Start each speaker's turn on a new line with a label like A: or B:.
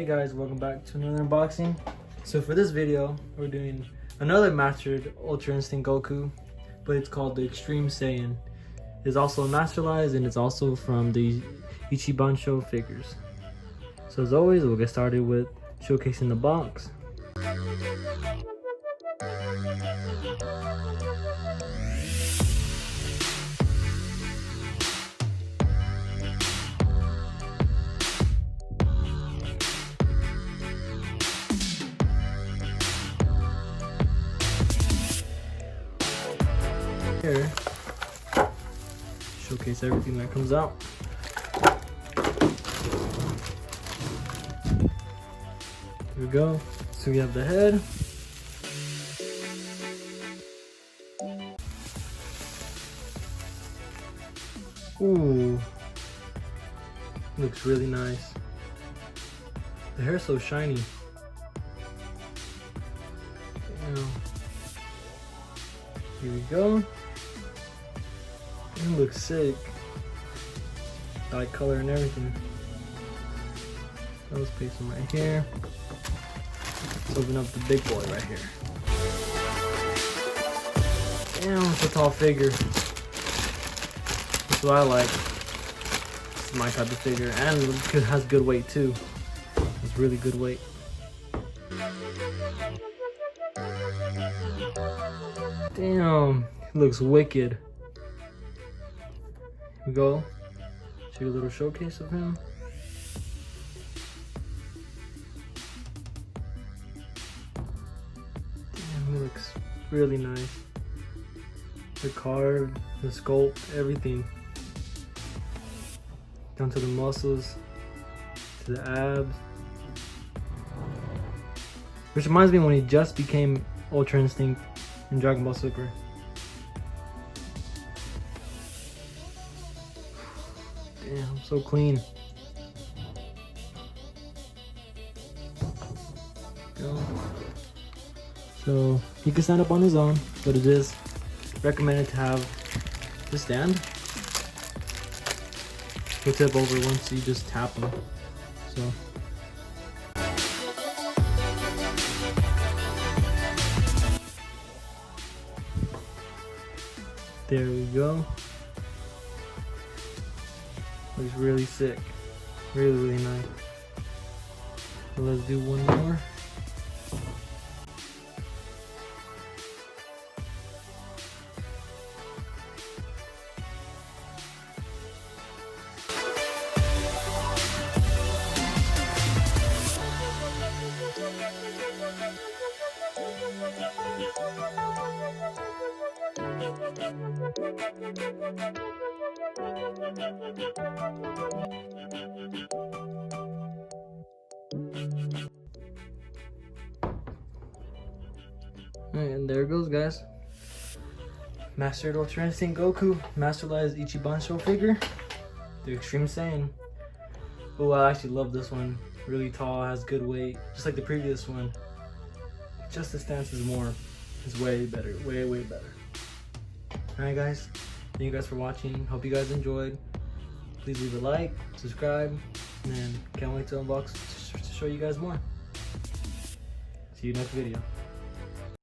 A: Hey guys, welcome back to another unboxing. So for this video, we're doing another mastered Ultra Instinct Goku, but it's called the Extreme Saiyan. It's also masterized and it's also from the Ichiban show figures. So as always, we'll get started with showcasing the box. Here, showcase everything that comes out. Here we go. So we have the head. Ooh, looks really nice. The hair's so shiny. Damn. Here we go. It looks sick. Eye color and everything. Let's place them right here. Let's open up the big boy right here. Damn, it's a tall figure. That's what I like. It's my type of figure, and it has good weight too. It's really good weight. Damn, it looks wicked. Here we go. Show you a little showcase of him. Damn, he looks really nice. The carve, the sculpt, everything. Down to the muscles, to the abs. Which reminds me when he just became Ultra Instinct in Dragon Ball Super. Damn, so clean. Go. So he can stand up on his own, but it is recommended to have the stand. He'll tip over once you just tap him. So there we go. Looks really sick. Really nice. So let's do one more. And there it goes, guys. Mastered Ultra Instinct Goku, masterized Ichiban show figure, the Extreme Saiyan. Oh, I actually love this one. Really tall, has good weight, just like the previous one. Just the stance is way better, way better. Alright guys, thank you guys for watching. Hope you guys enjoyed. Please leave a like, subscribe, and can't wait to unbox to show you guys more. See you next video.